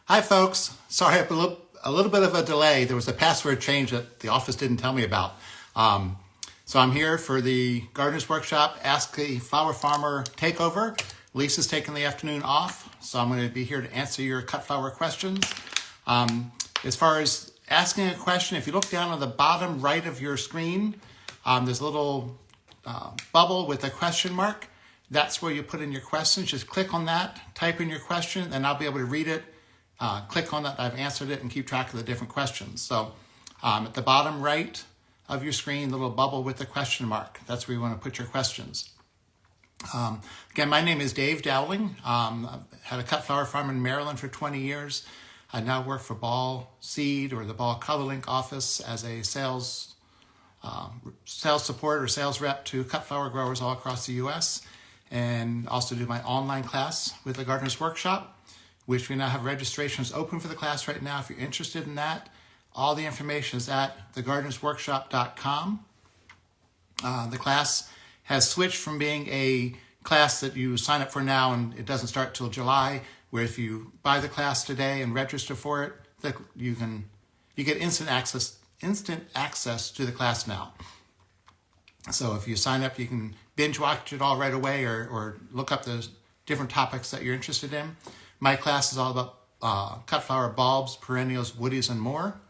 Hi, folks. Sorry, a little bit of a delay. There was a password change that the office didn't tell me about. So I'm here for the Gardener's Workshop Ask the Flower Farmer Takeover. Lisa's taking the afternoon off, so I'm going to be here to answer your cut flower questions. As far as asking a question, if you look down on the bottom right of your screen, there's a little bubble with a question mark. That's where you put in your questions. Just click on that, type in your question, and I'll be able to read it. Click on that, I've answered it, and keep track of the different questions. So at the bottom right of your screen, the little bubble with the question mark, that's where you want to put your questions. Again, my name is Dave Dowling. I've had a cut flower farm in Maryland for 20 years. I now work for Ball Seed or the Ball Color Link office as a sales support or sales rep to cut flower growers all across the U.S. and also do my online class with the Gardener's Workshop, which we now have registrations open for the class right now. If you're interested in that, all the information is at thegardenersworkshop.com. The class has switched from being a class that you sign up for now and it doesn't start till July, where if you buy the class today and register for it, you get instant access to the class now. So if you sign up, you can binge watch it all right away or look up the different topics that you're interested in. My class is all about cut flower bulbs, perennials, woodies, and more.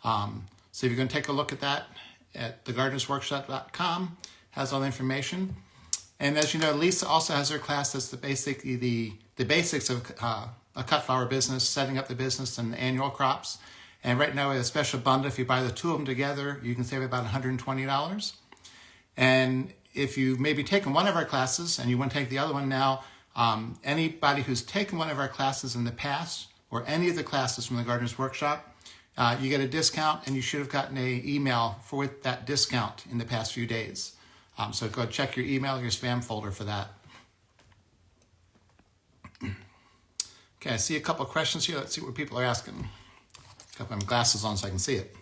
So if you're going to take a look at that at thegardenersworkshop.com, has all the information. And as you know, Lisa also has her class that's basically the basics of a cut flower business, setting up the business and annual crops. And right now we have a special bundle. If you buy the two of them together, you can save about $120. And if you've maybe taken one of our classes and you want to take the other one now, anybody who's taken one of our classes in the past or any of the classes from the Gardener's Workshop, you get a discount, and you should have gotten an email for that discount in the past few days. So go check your email, your spam folder for that. Okay, I see a couple of questions here. Let's see what people are asking. Got my glasses on so I can see it.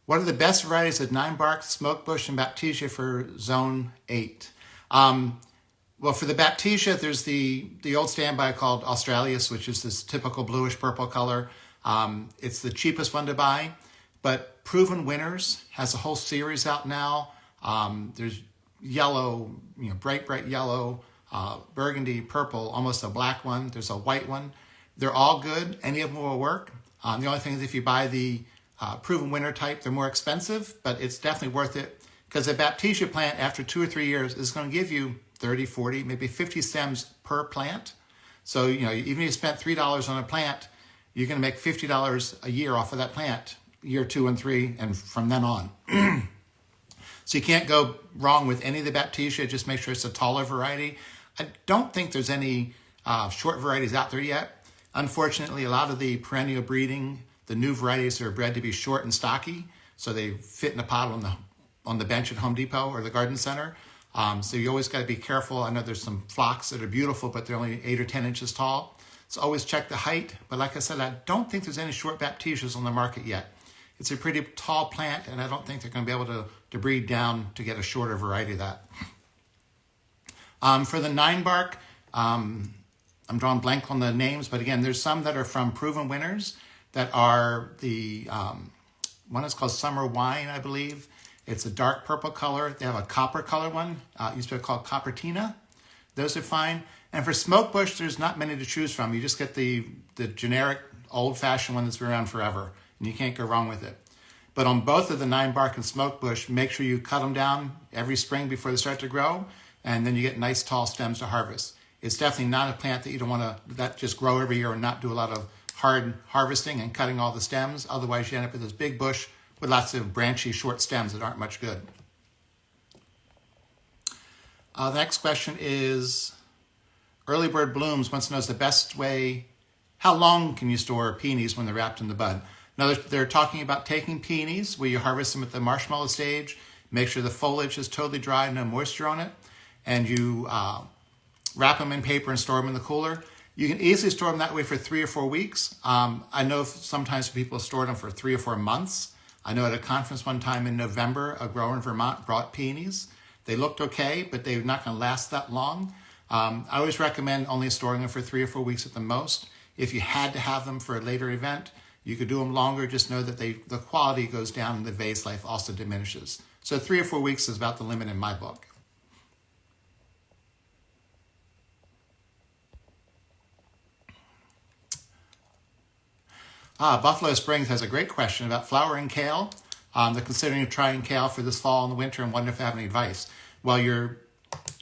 What are the best varieties of 9-bark, smokebush, and baptisia for Zone 8? Well, for the baptisia, there's the old standby called Australis, which is this typical bluish purple color. It's the cheapest one to buy, but Proven Winners has a whole series out now. There's yellow, bright yellow, burgundy, purple, almost a black one. There's a white one. They're all good. Any of them will work. The only thing is if you buy the Proven Winner type, they're more expensive, but it's definitely worth it because a baptisia plant after 2 or 3 years is going to give you 30, 40, maybe 50 stems per plant. So, even if you spent $3 on a plant, you're going to make $50 a year off of that plant, year 2 and 3, and from then on. So you can't go wrong with any of the baptisia. Just make sure it's a taller variety. I don't think there's any short varieties out there yet. Unfortunately, a lot of the perennial breeding, the new varieties are bred to be short and stocky, so they fit in a pot on the bench at Home Depot or the garden center. So you always got to be careful. I know there's some phlox that are beautiful, but they're only 8 or 10 inches tall. So always check the height. But like I said, I don't think there's any short baptisias on the market yet. It's a pretty tall plant, and I don't think they're going to be able to breed down to get a shorter variety of that. For the 9-bark, I'm drawing blank on the names, but again, there's some that are from Proven Winners that are the, one is called Summer Wine, I believe. It's a dark purple color. They have a copper color one, used to be called Coppertina. Those are fine. And for smokebush, there's not many to choose from. You just get the generic old-fashioned one that's been around forever, and you can't go wrong with it. But on both of the 9-bark and smokebush, make sure you cut them down every spring before they start to grow, and then you get nice tall stems to harvest. It's definitely not a plant that you don't want to let just grow every year and not do a lot of hard harvesting and cutting all the stems. Otherwise, you end up with this big bush with lots of branchy, short stems that aren't much good. The next question is, Early Bird Blooms wants to know the best way, how long can you store peonies when they're wrapped in the bud? Now, they're talking about taking peonies where you harvest them at the marshmallow stage, make sure the foliage is totally dry, no moisture on it, and you wrap them in paper and store them in the cooler. You can easily store them that way for 3 or 4 weeks. I know sometimes people store them for 3 or 4 months. I know at a conference one time in November, a grower in Vermont brought peonies. They looked okay, but they're not going to last that long. I always recommend only storing them for 3 or 4 weeks at the most. If you had to have them for a later event, you could do them longer. Just know that the quality goes down and the vase life also diminishes. So 3 or 4 weeks is about the limit in my book. Buffalo Springs has a great question about flowering kale. They're considering trying kale for this fall and the winter and wonder if they have any advice. Well, you're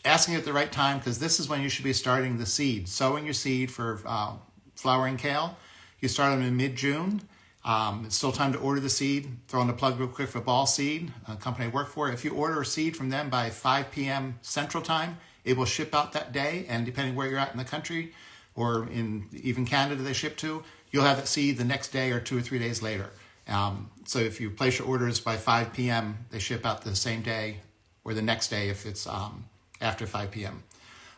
asking at the right time because this is when you should be starting the seed. Sowing your seed for flowering kale. You start them in mid-June. It's still time to order the seed. Throw in a plug real quick for Ball Seed, a company I work for. If you order a seed from them by 5 p.m. Central Time, it will ship out that day. And depending where you're at in the country or in even Canada they ship to, you'll have that seed the next day or 2 or 3 days later. So if you place your orders by 5 p.m., they ship out the same day or the next day if it's after 5 p.m.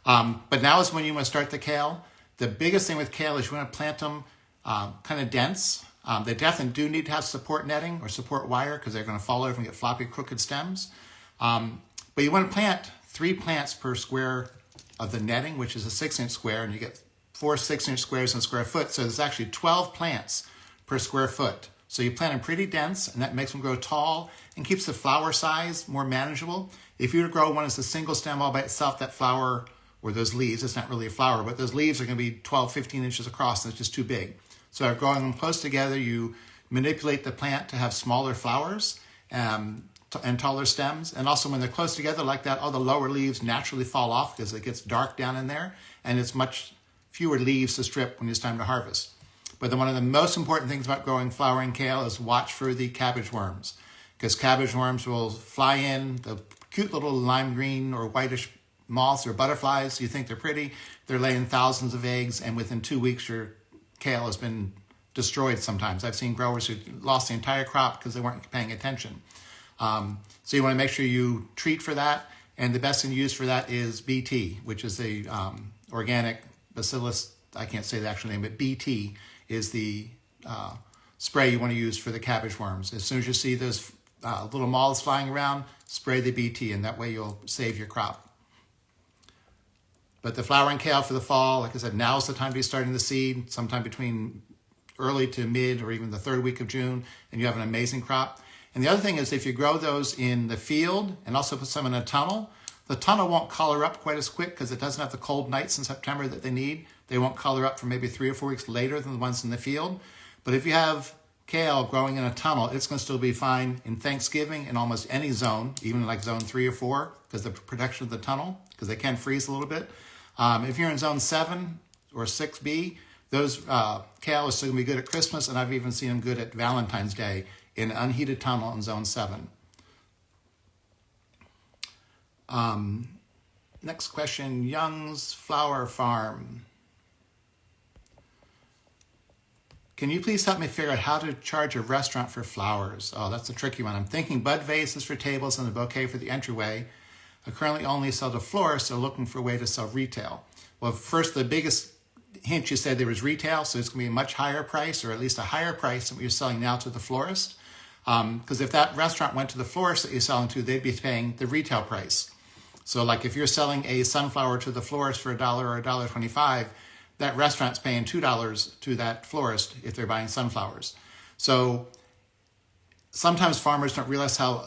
But now is when you want to start the kale. The biggest thing with kale is you want to plant them kind of dense. They definitely do need to have support netting or support wire because they're going to fall over and get floppy, crooked stems. But you want to plant 3 plants per square of the netting, which is a 6-inch square, and you get 4 6-inch squares in a square foot. So there's actually 12 plants per square foot. So you plant them pretty dense, and that makes them grow tall and keeps the flower size more manageable. If you were to grow one as a single stem all by itself, that flower or those leaves, it's not really a flower, but those leaves are going to be 12, 15 inches across, and it's just too big. So by growing them close together, you manipulate the plant to have smaller flowers and taller stems. And also when they're close together like that, all the lower leaves naturally fall off because it gets dark down in there, and it's much fewer leaves to strip when it's time to harvest. But then one of the most important things about growing flowering kale is watch for the cabbage worms, because cabbage worms will fly in, the cute little lime green or whitish moths or butterflies. You think they're pretty. They're laying thousands of eggs, and within 2 weeks, your kale has been destroyed sometimes. I've seen growers who lost the entire crop because they weren't paying attention. So you want to make sure you treat for that, and the best thing to use for that is BT, which is the organic bacillus, I can't say the actual name, but BT is the spray you want to use for the cabbage worms. As soon as you see those little moths flying around, spray the BT, and that way you'll save your crop. But the flowering kale for the fall, like I said, now is the time to be starting the seed, sometime between early to mid or even the 3rd week of June, and you have an amazing crop. And the other thing is if you grow those in the field and also put some in a tunnel, the tunnel won't color up quite as quick because it doesn't have the cold nights in September that they need. They won't color up for maybe 3 or 4 weeks later than the ones in the field. But if you have kale growing in a tunnel, it's going to still be fine in Thanksgiving in almost any zone, even like zone 3 or 4, because the protection of the tunnel, because they can freeze a little bit. If you're in zone 7 or 6B, those kale are still going to be good at Christmas, and I've even seen them good at Valentine's Day in an unheated tunnel in zone 7. Next question, Young's Flower Farm. Can you please help me figure out how to charge a restaurant for flowers? Oh, that's a tricky one. I'm thinking bud vases for tables and a bouquet for the entryway. I currently only sell to florists, so looking for a way to sell retail. Well, first, the biggest hint you said there was retail, so it's going to be a much higher price, or at least a higher price than what you're selling now to the florist. Because if that restaurant went to the florist that you're selling to, they'd be paying the retail price. So like if you're selling a sunflower to the florist for $1 or $1.25, that restaurant's paying $2 to that florist if they're buying sunflowers. So sometimes farmers don't realize how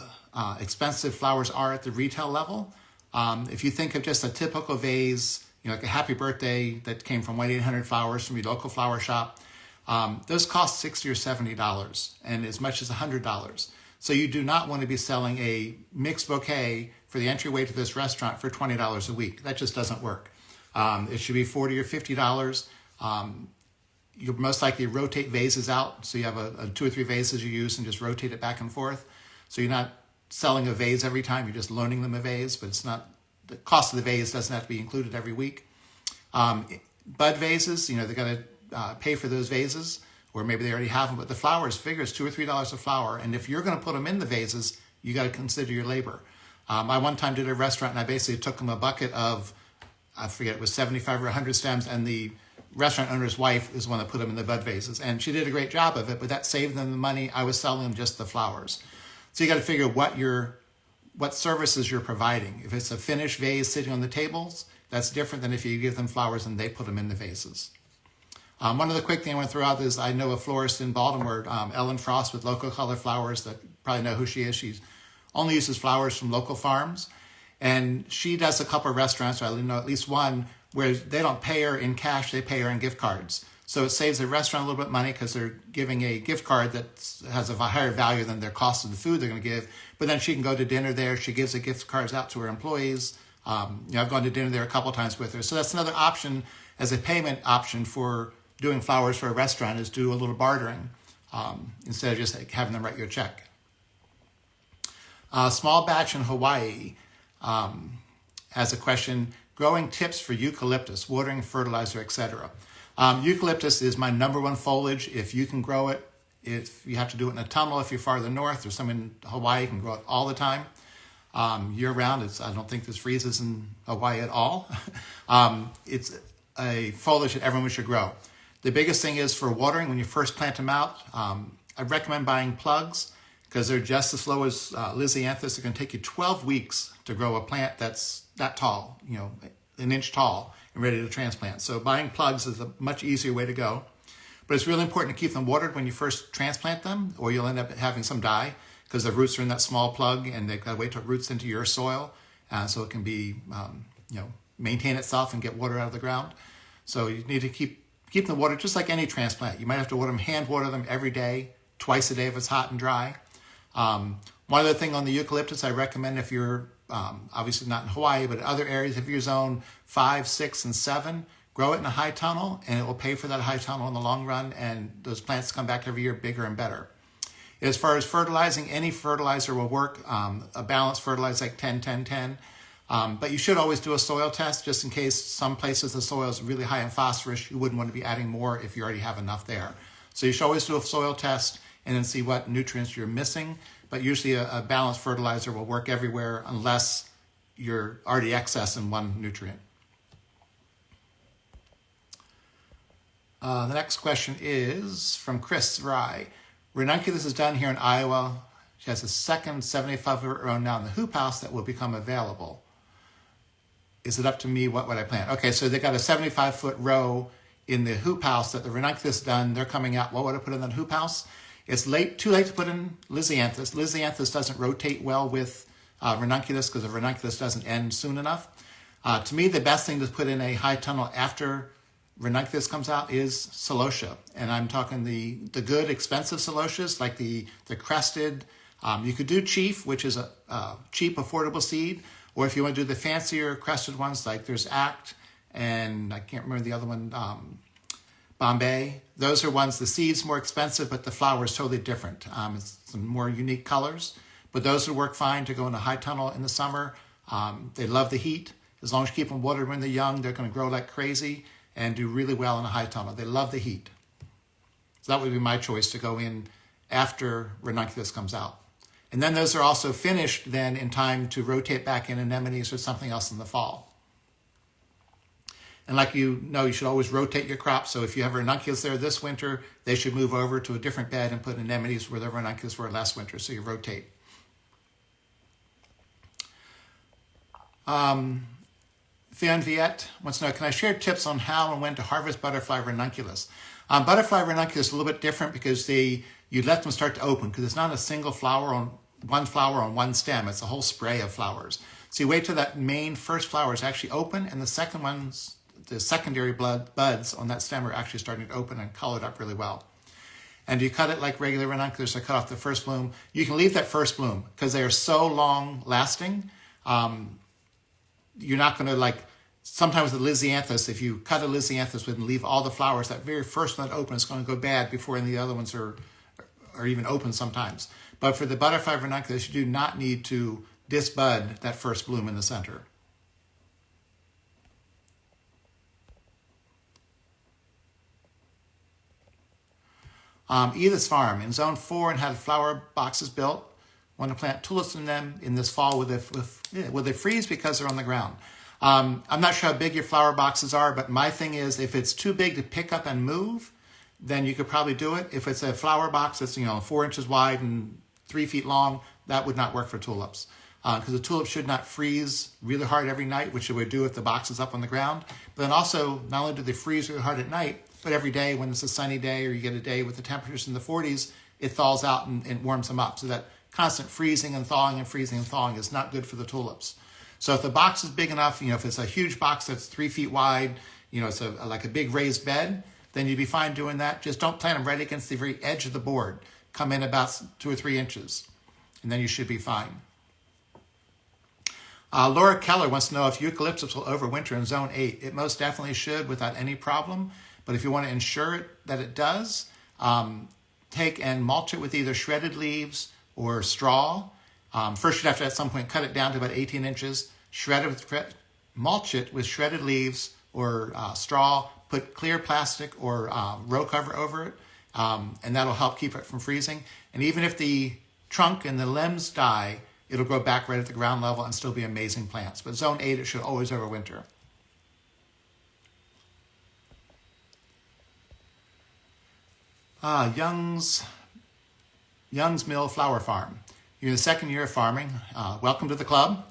expensive flowers are at the retail level. If you think of just a typical vase, like a happy birthday that came from 1-800-Flowers from your local flower shop, those cost $60 or $70 and as much as $100. So you do not want to be selling a mixed bouquet for the entryway to this restaurant for $20 a week. That just doesn't work. It should be $40 or $50. You'll most likely rotate vases out. So you have a 2 or 3 vases you use and just rotate it back and forth. So you're not selling a vase every time, you're just loaning them a vase, but it's not, the cost of the vase doesn't have to be included every week. Bud vases, they got to pay for those vases, or maybe they already have them, but the flowers figures $2 or $3 a flower. And if you're going to put them in the vases, you got to consider your labor. I one time did a restaurant and I basically took them a bucket of, I forget, it was 75 or 100 stems, and the restaurant owner's wife is the one that put them in the bud vases. And she did a great job of it, but that saved them the money. I was selling them just the flowers. So you got to figure what services you're providing. If it's a finished vase sitting on the tables, That's different than if you give them flowers and they put them in the vases. One of the quick things I want to throw out is I know a florist in Baltimore, Ellen Frost with Local Color Flowers, that probably know who she is. She only uses flowers from local farms. And she does a couple of restaurants, or I know at least one, where they don't pay her in cash, they pay her in gift cards. So it saves the restaurant a little bit of money because they're giving a gift card that has a higher value than their cost of the food they're going to give. But then she can go to dinner there. She gives the gift cards out to her employees. I've gone to dinner there a couple of times with her. So that's another option as a payment option for doing flowers for a restaurant, is do a little bartering instead of just having them write you a check. Small Batch in Hawaii has a question: growing tips for eucalyptus, watering, fertilizer, etc. Eucalyptus is my number one foliage. If you can grow it, if you have to do it in a tunnel, if you're farther north, or some in Hawaii, you can grow it all the time. Year round, I don't think this freezes in Hawaii at all. It's a foliage that everyone should grow. The biggest thing is for watering, when you first plant them out, I recommend buying plugs because they're just as slow as Lisianthus. They're going to take you 12 weeks to grow a plant that's that tall, an inch tall and ready to transplant. So buying plugs is a much easier way to go. But it's really important to keep them watered when you first transplant them, or you'll end up having some die because the roots are in that small plug and they've got to wait till it roots into your soil. So it can be, maintain itself and get water out of the ground. So you need to keep them watered just like any transplant. You might have to hand water them every day, twice a day if it's hot and dry. One other thing on the eucalyptus, I recommend if you're obviously not in Hawaii, but in other areas, if you're zone 5, 6, and 7, grow it in a high tunnel, and it will pay for that high tunnel in the long run, and those plants come back every year bigger and better. As far as fertilizing, any fertilizer will work. A balanced fertilizer like 10-10-10. But you should always do a soil test just in case some places the soil is really high in phosphorus. You wouldn't want to be adding more if you already have enough there. So you should always do a soil test and then see what nutrients you're missing. But usually a balanced fertilizer will work everywhere unless you're already excess in one nutrient. The next question is from Chris Rye. Ranunculus is done here in Iowa. She has a second 75-foot row now in the hoop house that will become available. Is it up to me? What would I plant? Okay, so they got a 75-foot row in the hoop house that the ranunculus done. They're coming out. What would I put in that hoop house? It's too late to put in Lisianthus. Lisianthus doesn't rotate well with ranunculus because the ranunculus doesn't end soon enough. To me, the best thing to put in a high tunnel after ranunculus comes out is celosia. And I'm talking the good, expensive celosias, like the crested. You could do chief, which is a cheap, affordable seed. Or if you want to do the fancier crested ones, like there's Act, and I can't remember the other one, Bombay. Those are ones, the seed's more expensive, but the flower is totally different. It's some more unique colors. But those would work fine to go in a high tunnel in the summer. They love the heat. As long as you keep them watered when they're young, they're going to grow like crazy and do really well in a high tunnel. They love the heat. So that would be my choice, to go in after ranunculus comes out. And then those are also finished then in time to rotate back in anemones or something else in the fall. And like you know, you should always rotate your crops. So if you have ranunculus there this winter, they should move over to a different bed and put anemones where the ranunculus were last winter. So you rotate. Fion Viet wants to know, can I share tips on how and when to harvest butterfly ranunculus? Butterfly ranunculus is a little bit different because you let them start to open, because it's not a single flower on one stem. It's a whole spray of flowers. So you wait till that main first flower is actually open, and the secondary buds on that stem are actually starting to open and colored up really well. And you cut it like regular ranunculus, or cut off the first bloom. You can leave that first bloom because they are so long lasting. You're not going to sometimes the Lisianthus, if you cut a Lisianthus and leave all the flowers, that very first one that opens is going to go bad before any of the other ones are even open sometimes. But for the butterfly ranunculus, you do not need to disbud that first bloom in the center. Edith's farm in zone 4 and had flower boxes built. Want to plant tulips in them in this fall. Will they freeze because they're on the ground? I'm not sure how big your flower boxes are, but my thing is, if it's too big to pick up and move, then you could probably do it. If it's a flower box that's 4 inches wide and 3 feet long, that would not work for tulips. because the tulips should not freeze really hard every night, which it would do if the box is up on the ground. But then also, not only do they freeze really hard at night, but every day when it's a sunny day or you get a day with the temperatures in the 40s, it thaws out and warms them up. So that constant freezing and thawing and freezing and thawing is not good for the tulips. So if the box is big enough, if it's a huge box that's 3 feet wide, it's like a big raised bed, then you'd be fine doing that. Just don't plant them right against the very edge of the board. Come in about 2 or 3 inches, and then you should be fine. Laura Keller wants to know if eucalyptus will overwinter in zone 8. It most definitely should without any problem. But if you want to ensure that it does, take and mulch it with either shredded leaves or straw. First, you'd have to at some point cut it down to about 18 inches, mulch it with shredded leaves or straw, put clear plastic or row cover over it, and that'll help keep it from freezing. And even if the trunk and the limbs die, it'll grow back right at the ground level and still be amazing plants. But zone 8, it should always overwinter. Young's Mill Flower Farm. You're in the second year of farming. Welcome to the club.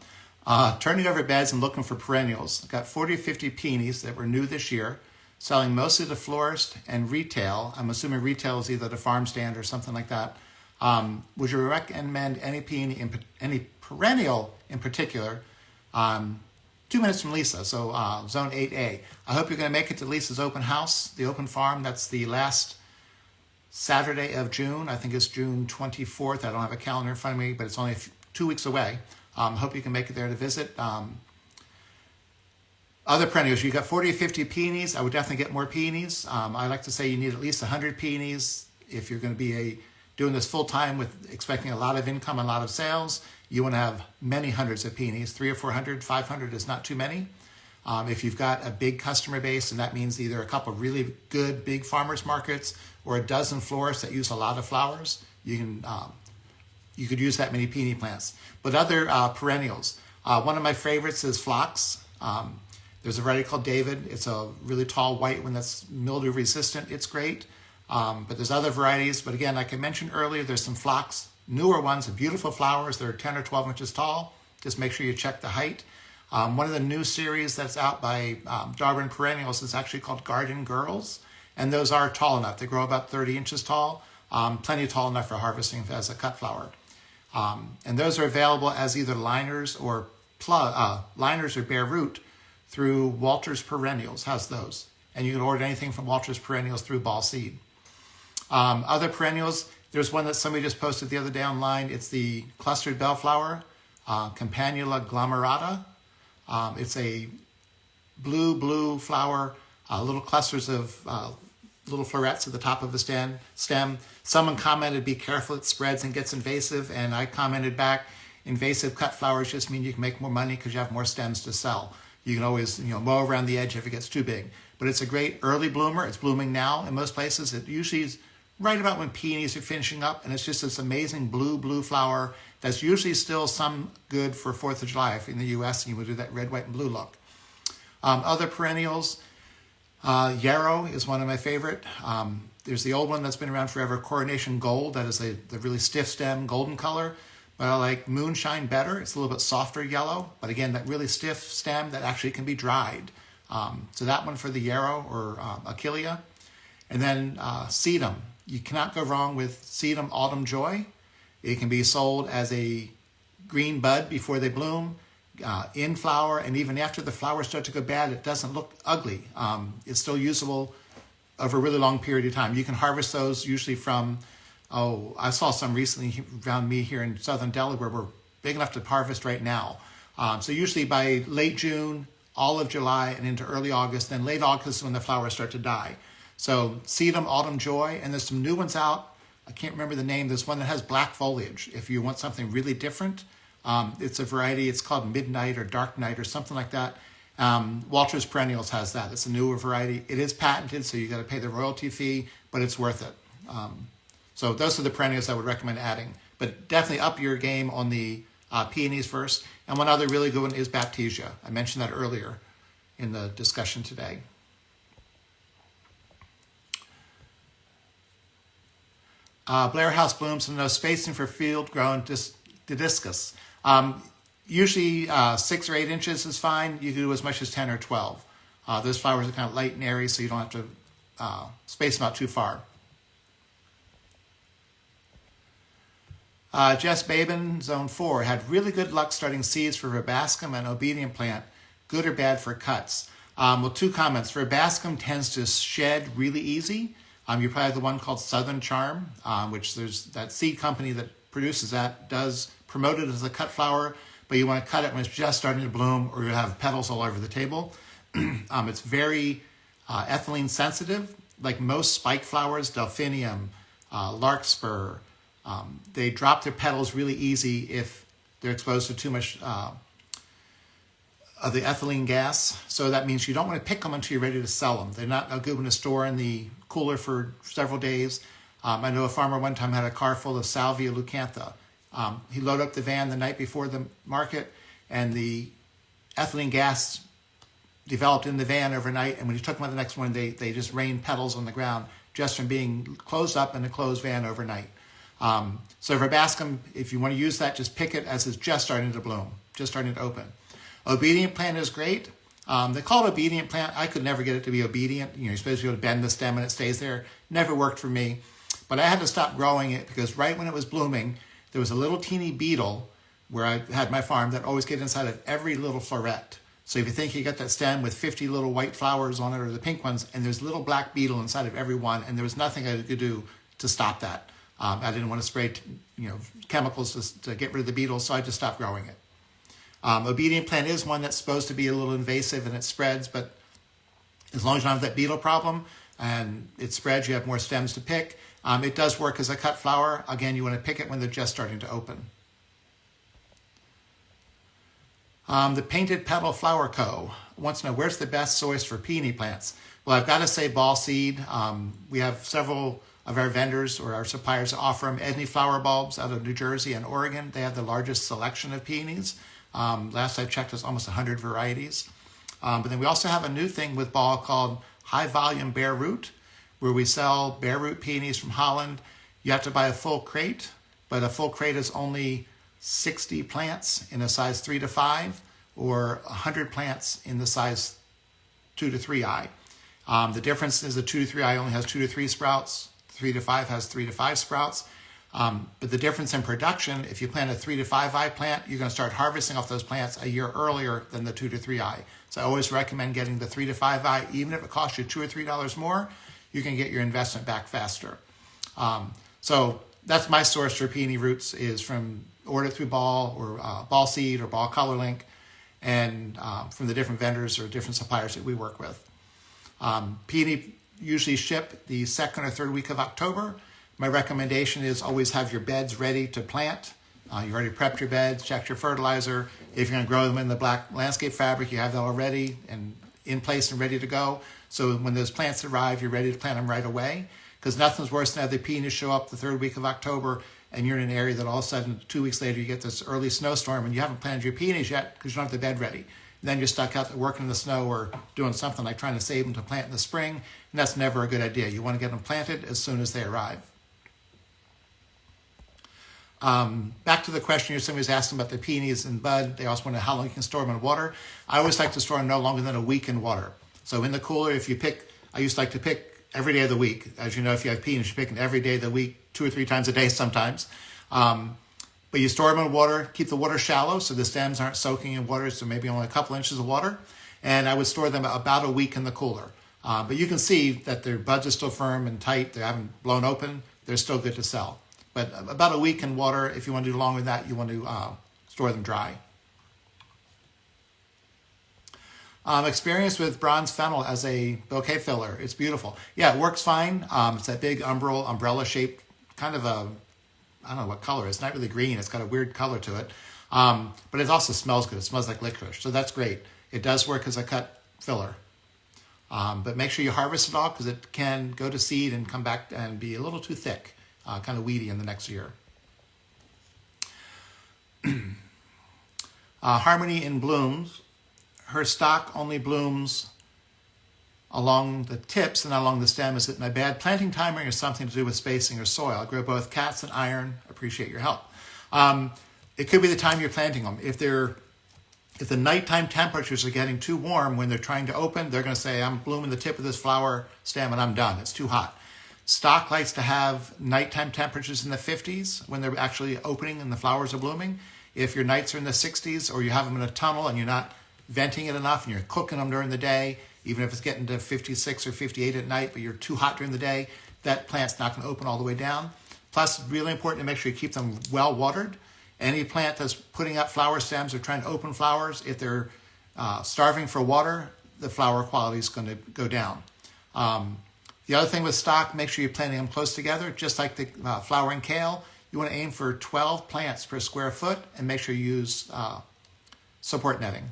Turning over beds and looking for perennials. I've got 40 or 50 peonies that were new this year, selling mostly to florist and retail. I'm assuming retail is either the farm stand or something like that. Would you recommend any perennial in particular? 2 minutes from Lisa, so zone 8A. I hope you're going to make it to Lisa's open house, the open farm. That's the last Saturday of June. I think it's June 24th. I don't have a calendar in front of me, but it's only 2 weeks away. Hope you can make it there to visit. Other perennials, you got 40 or 50 peonies. I would definitely get more peonies. I like to say you need at least 100 peonies if you're going to be doing this full time with expecting a lot of income and a lot of sales. You want to have many hundreds of peonies. 300 or 400, 500 is not too many. If you've got a big customer base, and that means either a couple of really good big farmers markets or a dozen florists that use a lot of flowers, you could use that many peony plants. But other perennials, one of my favorites is phlox. There's a variety called David. It's a really tall white one that's mildew resistant. It's great. But there's other varieties. But again, like I mentioned earlier, there's some phlox, newer ones, beautiful flowers. They're 10 or 12 inches tall. Just make sure you check the height. One of the new series that's out by Darwin Perennials is actually called Garden Girls. And those are tall enough. They grow about 30 inches tall. Plenty tall enough for harvesting as a cut flower. And those are available as either liners or bare root through Walters Perennials. How's those? And you can order anything from Walters Perennials through Ball Seed. Other perennials, there's one that somebody just posted the other day online. It's the clustered bellflower, Campanula glomerata. It's a blue flower, little clusters of little florets at the top of the stem. Someone commented, be careful, it spreads and gets invasive. And I commented back, invasive cut flowers just mean you can make more money because you have more stems to sell. You can always mow around the edge if it gets too big. But it's a great early bloomer. It's blooming now in most places. It usually is right about when peonies are finishing up. And it's just this amazing blue flower that's usually still some good for 4th of July. If in the U.S. you would do that red, white, and blue look. Other perennials, yarrow is one of my favorite. There's the old one that's been around forever, Coronation Gold. That is the really stiff stem, golden color. But I like Moonshine better. It's a little bit softer yellow. But again, that really stiff stem that actually can be dried. So that one for the yarrow or Achillea. And then sedum. You cannot go wrong with sedum autumn joy. It can be sold as a green bud before they bloom, in flower, and even after the flowers start to go bad, it doesn't look ugly. It's still usable over a really long period of time. You can harvest those usually from, I saw some recently around me here in southern Delaware. We're big enough to harvest right now. So usually by late June, all of July, and into early August, then late August is when the flowers start to die. So sedum autumn joy, and there's some new ones out. I can't remember the name. There's one that has black foliage. If you want something really different, it's a variety. It's called Midnight or Dark Night or something like that. Walters Perennials has that. It's a newer variety. It is patented, so you got to pay the royalty fee, but it's worth it. So those are the perennials I would recommend adding. But definitely up your game on the peonies first. And one other really good one is Baptisia. I mentioned that earlier in the discussion today. Blair House blooms and no spacing for field-grown didiscus. Usually 6 or 8 inches is fine. You can do as much as 10 or 12. Those flowers are kind of light and airy, so you don't have to space them out too far. Jess Babin, Zone 4, had really good luck starting seeds for verbascum and obedient plant. Good or bad for cuts? Well, 2 comments. Verbascum tends to shed really easy. You probably have the one called Southern Charm, which there's that seed company that produces that, does promote it as a cut flower, but you want to cut it when it's just starting to bloom or you have petals all over the table. It's very ethylene sensitive, like most spike flowers, delphinium, larkspur. They drop their petals really easy if they're exposed to too much of the ethylene gas. So that means you don't want to pick them until you're ready to sell them. They're not a good one to store in the cooler for several days. I know a farmer one time had a car full of Salvia leucantha. He loaded up the van the night before the market, and the ethylene gas developed in the van overnight, and when he took them out the next morning, they just rained petals on the ground just from being closed up in a closed van overnight. So verbascum, if you want to use that, just pick it as it's just starting to bloom, just starting to open. Obedient plant is great. They call it obedient plant. I could never get it to be obedient. You're supposed to be able to bend the stem and it stays there. Never worked for me. But I had to stop growing it because right when it was blooming, there was a little teeny beetle where I had my farm that always get inside of every little floret. So if you think you got that stem with 50 little white flowers on it or the pink ones, and there's a little black beetle inside of every one, and there was nothing I could do to stop that. I didn't want to spray chemicals to get rid of the beetles, so I just stopped growing it. Obedient plant is one that's supposed to be a little invasive and it spreads, but as long as you don't have that beetle problem and it spreads, you have more stems to pick. It does work as a cut flower. Again, you want to pick it when they're just starting to open. The Painted Petal Flower Co. wants to know, where's the best source for peony plants? Well, I've got to say ball seed. We have several of our vendors or our suppliers that offer them. Edney Flower Bulbs out of New Jersey and Oregon. They have the largest selection of peonies. Last I checked, it's almost 100 varieties. But then we also have a new thing with ball called High Volume Bare Root, where we sell bare root peonies from Holland. You have to buy a full crate, but a full crate is only 60 plants in a size 3 to 5 or 100 plants in the size 2 to 3i. The difference is the 2 to 3i only has 2 to 3 sprouts, 3 to 5 has 3 to 5 sprouts. But the difference in production, if you plant a 3 to 5i plant, you're going to start harvesting off those plants a year earlier than the 2 to 3i. So I always recommend getting the 3 to 5i, even if it costs you $2 or $3 more, you can get your investment back faster. So that's my source for peony roots, is from order through ball or ball seed or ball color link, and from the different vendors or different suppliers that we work with. Peony usually ship the 2nd or 3rd week of October. My recommendation is always have your beds ready to plant. You already prepped your beds, checked your fertilizer. If you're going to grow them in the black landscape fabric, you have that already and in place and ready to go. So when those plants arrive, you're ready to plant them right away. Because nothing's worse than have the peonies show up the 3rd week of October and you're in an area that all of a sudden 2 weeks later you get this early snowstorm and you haven't planted your peonies yet because you don't have the bed ready. And then you're stuck out there working in the snow or doing something like trying to save them to plant in the spring, and that's never a good idea. You want to get them planted as soon as they arrive. Back to the question, somebody's asking about the peonies in bud. They also want to know how long you can store them in water. I always like to store them no longer than a week in water. So in the cooler, if you pick, I used to like to pick every day of the week. As you know, if you have peonies, you're picking every day of the week, 2 or 3 times a day sometimes. But you store them in water, keep the water shallow so the stems aren't soaking in water, so maybe only a couple inches of water. And I would store them about a week in the cooler. But you can see that their buds are still firm and tight. They haven't blown open. They're still good to sell. But about a week in water. If you want to do longer than that, you want to store them dry. Experience with bronze fennel as a bouquet filler. It's beautiful. Yeah, it works fine. It's that big umbrella shaped kind of a, I don't know what color. It's not really green. It's got a weird color to it. But it also smells good. It smells like licorice. So that's great. It does work as a cut filler. But make sure you harvest it all because it can go to seed and come back and be a little too thick, kind of weedy in the next year. Harmony in blooms. Her stock only blooms along the tips and not along the stem. Is it my bad planting timing or something to do with spacing or soil? I grow both cats and iron. Appreciate your help. It could be the time you're planting them. If the nighttime temperatures are getting too warm when they're trying to open, they're going to say, I'm blooming the tip of this flower stem and I'm done. It's too hot. Stock likes to have nighttime temperatures in the 50s when they're actually opening and the flowers are blooming. If your nights are in the 60s or you have them in a tunnel and you're not venting it enough and you're cooking them during the day, even if it's getting to 56 or 58 at night, but you're too hot during the day, that plant's not going to open all the way down. Plus, it's really important to make sure you keep them well watered. Any plant that's putting up flower stems or trying to open flowers, if they're starving for water, the flower quality is going to go down. The other thing with stock, make sure you're planting them close together, just like the flowering kale. You want to aim for 12 plants per square foot and make sure you use support netting.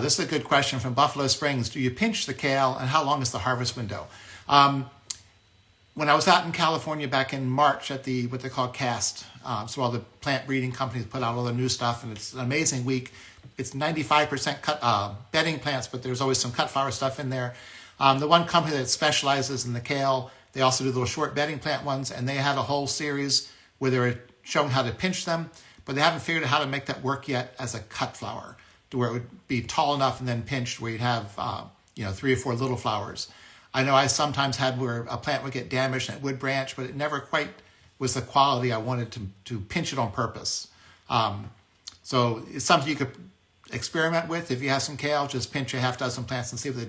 This is a good question from Buffalo Springs. Do you pinch the kale and how long is the harvest window? When I was out in California back in March at what they call CAST, so all the plant breeding companies put out all the new stuff, and it's an amazing week. It's 95% cut bedding plants, but there's always some cut flower stuff in there. The one company that specializes in the kale, they also do little short bedding plant ones, and they had a whole series where they were showing how to pinch them, but they haven't figured out how to make that work yet as a cut flower, to where it would be tall enough and then pinched where you'd have 3 or 4 little flowers. I know I sometimes had where a plant would get damaged and it would branch, but it never quite was the quality I wanted to pinch it on purpose. So it's something you could experiment with. If you have some kale, just pinch a half dozen plants and see what they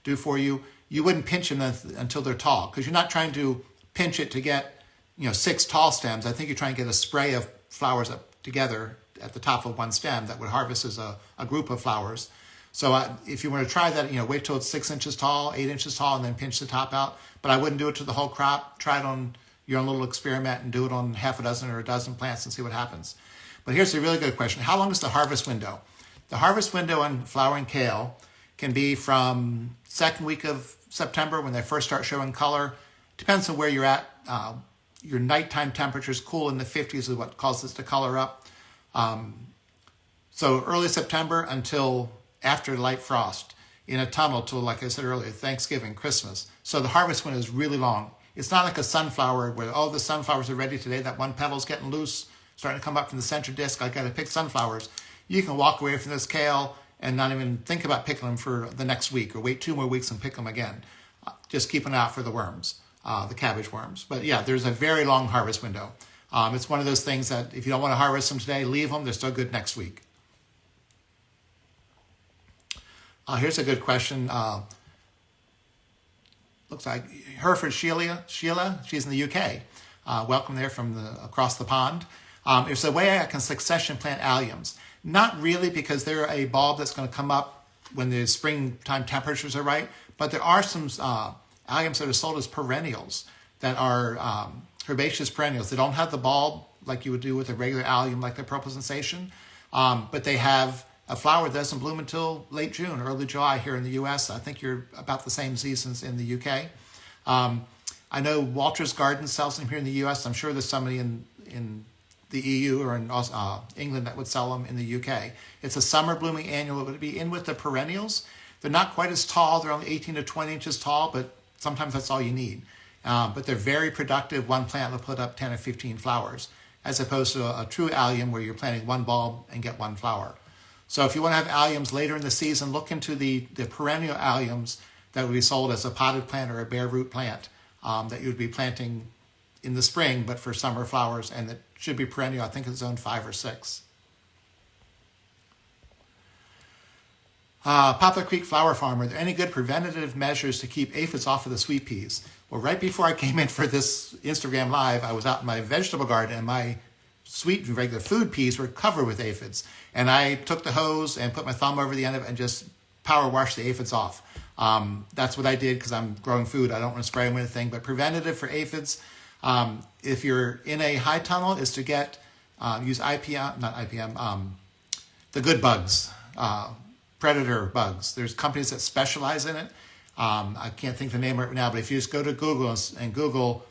do for you. You wouldn't pinch them until they're tall, because you're not trying to pinch it to get 6 tall stems. I think you're trying to get a spray of flowers up together at the top of one stem that would harvest as a group of flowers. So if you want to try that, wait till it's 6 inches tall, 8 inches tall, and then pinch the top out. But I wouldn't do it to the whole crop. Try it on your own little experiment and do it on half a dozen or a dozen plants and see what happens. But here's a really good question. How long is the harvest window? The harvest window on flowering kale can be from second week of September when they first start showing color. Depends on where you're at. Your nighttime temperature is cool in the 50s is what causes it to color up. So early September until after light frost in a tunnel till, like I said earlier, Thanksgiving, Christmas. So the harvest window is really long. It's not like a sunflower where, the sunflowers are ready today. That one petal's getting loose, starting to come up from the center disc. I got to pick sunflowers. You can walk away from this kale and not even think about picking them for the next week or wait 2 more weeks and pick them again. Just keep an eye out for the worms, the cabbage worms. But yeah, there's a very long harvest window. It's one of those things that if you don't want to harvest them today, leave them. They're still good next week. Here's a good question. Looks like Hereford Sheila. She's in the UK. Welcome there from across the pond. There's a way I can succession plant alliums. Not really, because they're a bulb that's going to come up when the springtime temperatures are right. But there are some alliums that are sold as perennials that are herbaceous perennials. They don't have the bulb like you would do with a regular allium like the purple sensation, but they have a flower that doesn't bloom until late June, early July here in the U.S. I think you're about the same seasons in the U.K. I know Walter's Garden sells them here in the U.S. I'm sure there's somebody in the EU or in England that would sell them in the UK. It's a summer blooming annual. It would be in with the perennials. They're not quite as tall. They're only 18 to 20 inches tall, but sometimes that's all you need. But they're very productive. One plant will put up 10 or 15 flowers, as opposed to a true allium where you're planting one bulb and get one flower. So if you want to have alliums later in the season, look into the perennial alliums that would be sold as a potted plant or a bare root plant that you would be planting in the spring, but for summer flowers, and it should be perennial. I think it's zone 5 or 6. Poplar Creek Flower Farm, are there any good preventative measures to keep aphids off of the sweet peas? Well, right before I came in for this Instagram Live, I was out in my vegetable garden, and my sweet and regular food peas were covered with aphids. And I took the hose and put my thumb over the end of it and just power washed the aphids off. That's what I did because I'm growing food. I don't want to spray them with anything. But preventative for aphids, if you're in a high tunnel, is to use the good bugs, predator bugs. There's companies that specialize in it. I can't think the name right now, but if you just go to Google and Google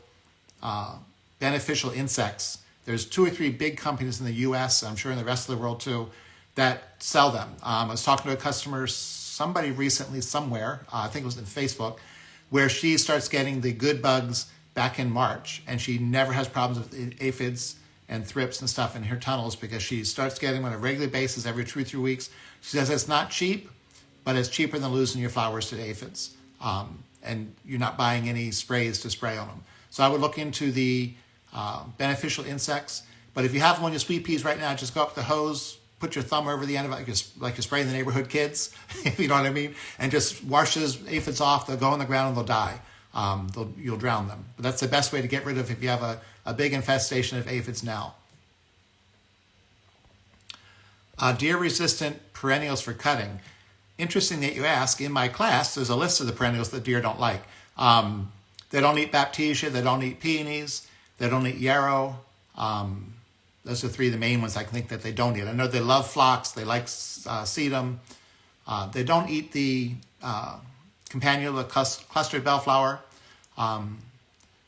beneficial insects, there's 2 or 3 big companies in the U.S., I'm sure in the rest of the world too, that sell them. I was talking to a customer, somebody recently somewhere, I think it was in Facebook, where she starts getting the good bugs back in March, and she never has problems with aphids and thrips and stuff in her tunnels because she starts getting them on a regular basis every 2 or 3 weeks. She says it's not cheap, but it's cheaper than losing your flowers to aphids. And you're not buying any sprays to spray on them. So I would look into the beneficial insects. But if you have one of your sweet peas right now, just go up the hose, put your thumb over the end of it, like you're spraying the neighborhood kids, if you know what I mean, and just wash those aphids off. They'll go on the ground and they'll die. You'll drown them. But that's the best way to get rid of if you have a big infestation of aphids now. Deer-resistant perennials for cutting. Interesting that you ask. In my class, there's a list of the perennials that deer don't like. They don't eat baptisia. They don't eat peonies. They don't eat yarrow. Those are 3 of the main ones I can think that they don't eat. I know they love phlox. They like sedum. They don't eat the campanula clustered bellflower.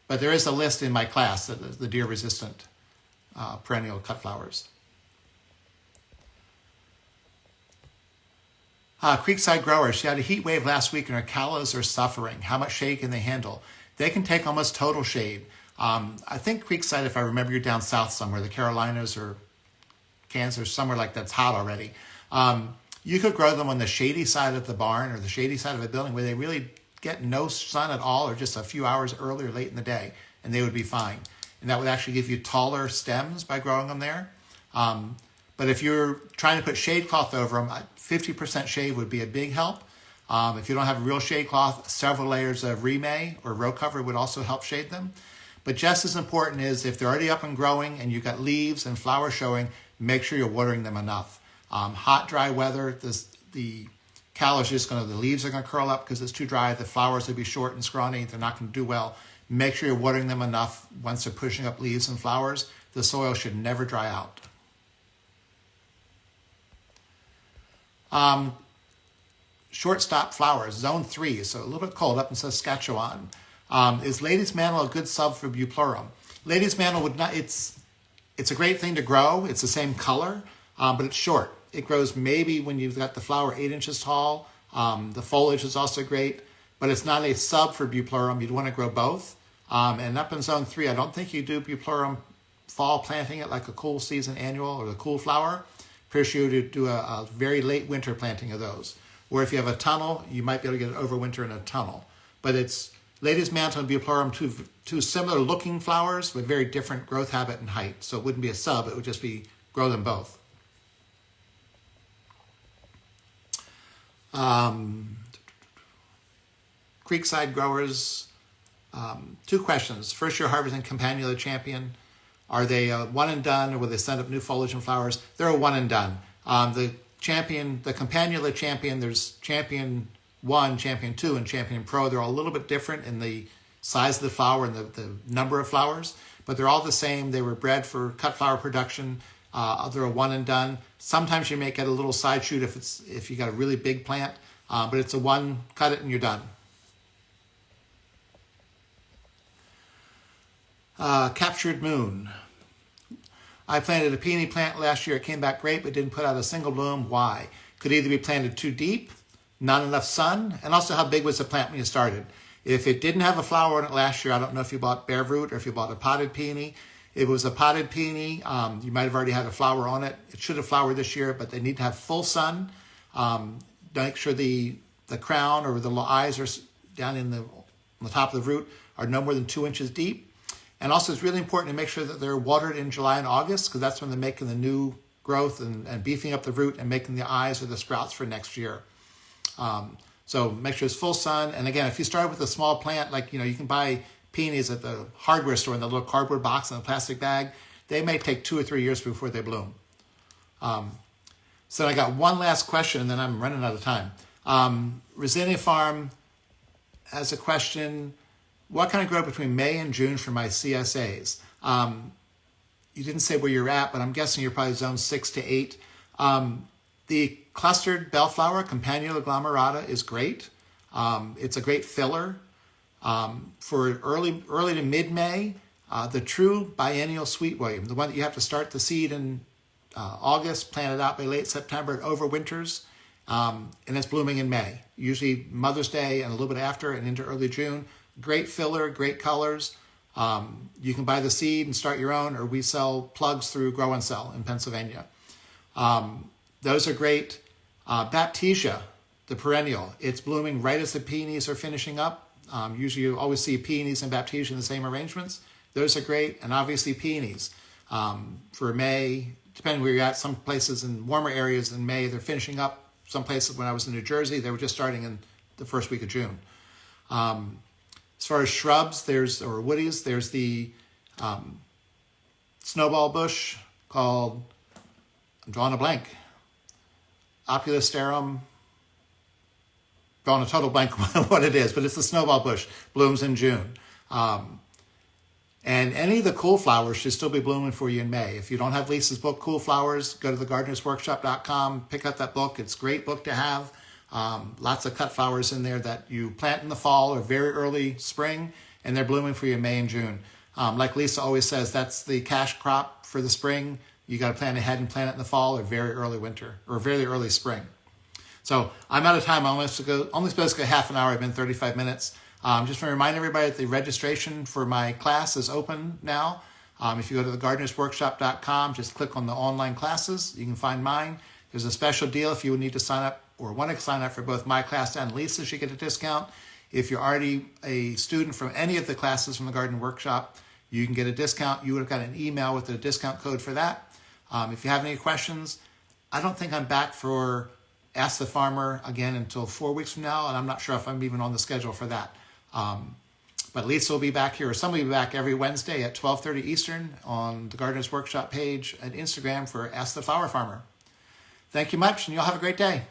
But there is a list in my class that is the deer-resistant perennial cut flowers. Creekside grower. She had a heat wave last week and her callows are suffering. How much shade can they handle? They can take almost total shade. I think Creekside, if I remember, you're down south somewhere, the Carolinas or Kansas, somewhere like that's hot already. You could grow them on the shady side of the barn or the shady side of a building where they really get no sun at all or just a few hours early or late in the day, and they would be fine. And that would actually give you taller stems by growing them there. But if you're trying to put shade cloth over them, 50% shade would be a big help. If you don't have a real shade cloth, several layers of remay or row cover would also help shade them. But just as important is if they're already up and growing and you've got leaves and flowers showing, make sure you're watering them enough. Hot, dry weather, the callows the leaves are going to curl up because it's too dry. The flowers will be short and scrawny. They're not going to do well. Make sure you're watering them enough once they're pushing up leaves and flowers. The soil should never dry out. Shortstop flowers, zone 3, so a little bit cold up in Saskatchewan. Is Lady's Mantle a good sub for Buplorum? Lady's Mantle would not, it's a great thing to grow. It's the same color, but it's short. It grows maybe when you've got the flower 8 inches tall. The foliage is also great, but it's not a sub for Buplorum. You'd want to grow both. And up in zone 3, I don't think you do Buplorum fall planting it like a cool season annual or the cool flower. Pretty sure you do a very late winter planting of those. Or if you have a tunnel, you might be able to get it overwinter in a tunnel. But it's Lady's Mantle and Buplorum, two similar looking flowers with very different growth habit and height. So it wouldn't be a sub, it would just be grow them both. Creekside growers, 2 questions. First, you're harvesting Campanula Champion. Are they a one and done, or will they send up new foliage and flowers? They're a one and done. The Campanula Champion, there's Champion 1, Champion 2, and Champion Pro. They're all a little bit different in the size of the flower and the number of flowers, but they're all the same. They were bred for cut flower production. They're a one and done. Sometimes you may get a little side shoot if you got a really big plant, but it's a one, cut it and you're done. Captured Moon. I planted a peony plant last year. It came back great, but didn't put out a single bloom. Why? Could either be planted too deep, not enough sun, and also how big was the plant when you started. If it didn't have a flower on it last year, I don't know if you bought bare root or if you bought a potted peony. If it was a potted peony, you might have already had a flower on it. It should have flowered this year, but they need to have full sun. Make sure the crown or the eyes are down on the top of the root are no more than 2 inches deep. And also it's really important to make sure that they're watered in July and August because that's when they're making the new growth and beefing up the root and making the eyes or the sprouts for next year. So make sure it's full sun. And again, if you start with a small plant, like, you can buy peonies at the hardware store in the little cardboard box in a plastic bag. They may take 2 or 3 years before they bloom. So I got one last question and then I'm running out of time. Rosinia Farm has a question. What can I grow between May and June for my CSAs? You didn't say where you're at, but I'm guessing you're probably zone 6 to 8. The clustered bellflower, Campanula glomerata, is great. It's a great filler. For early to mid-May, the true biennial sweet William, the one that you have to start the seed in August, plant it out by late September, it overwinters, and it's blooming in May. Usually Mother's Day and a little bit after and into early June. Great filler, great colors. You can buy the seed and start your own, or we sell plugs through Grow and Sell in Pennsylvania. Those are great. Baptisia, the perennial, it's blooming right as the peonies are finishing up. Usually you always see peonies and baptisia in the same arrangements. Those are great. And obviously peonies for May, depending where you're at. Some places in warmer areas in May, they're finishing up. Some places when I was in New Jersey, they were just starting in the first week of June. As far as shrubs, or woodies, there's the snowball bush called, I'm drawing a blank, Opulosterum, drawing a total blank what it is, but it's the snowball bush, blooms in June. And any of the cool flowers should still be blooming for you in May. If you don't have Lisa's book, Cool Flowers, go to thegardenersworkshop.com, pick up that book. It's a great book to have. Lots of cut flowers in there that you plant in the fall or very early spring, and they're blooming for you in May and June. Like Lisa always says, that's the cash crop for the spring. You got to plan ahead and plant it in the fall or very early winter or very early spring. So I'm out of time. I'm only supposed to go half an hour. I've been 35 minutes. Just want to remind everybody that the registration for my class is open now. If you go to thegardenersworkshop.com, just click on the online classes. You can find mine. There's a special deal if you need to sign up or want to sign up for both my class and Lisa's, you get a discount. If you're already a student from any of the classes from the Garden Workshop, you can get a discount. You would have got an email with a discount code for that. If you have any questions, I don't think I'm back for Ask the Farmer again until 4 weeks from now, and I'm not sure if I'm even on the schedule for that. But Lisa will be back here, or somebody will be back every Wednesday at 12:30 Eastern on the Gardener's Workshop page at Instagram for Ask the Flower Farmer. Thank you much, and you'll have a great day.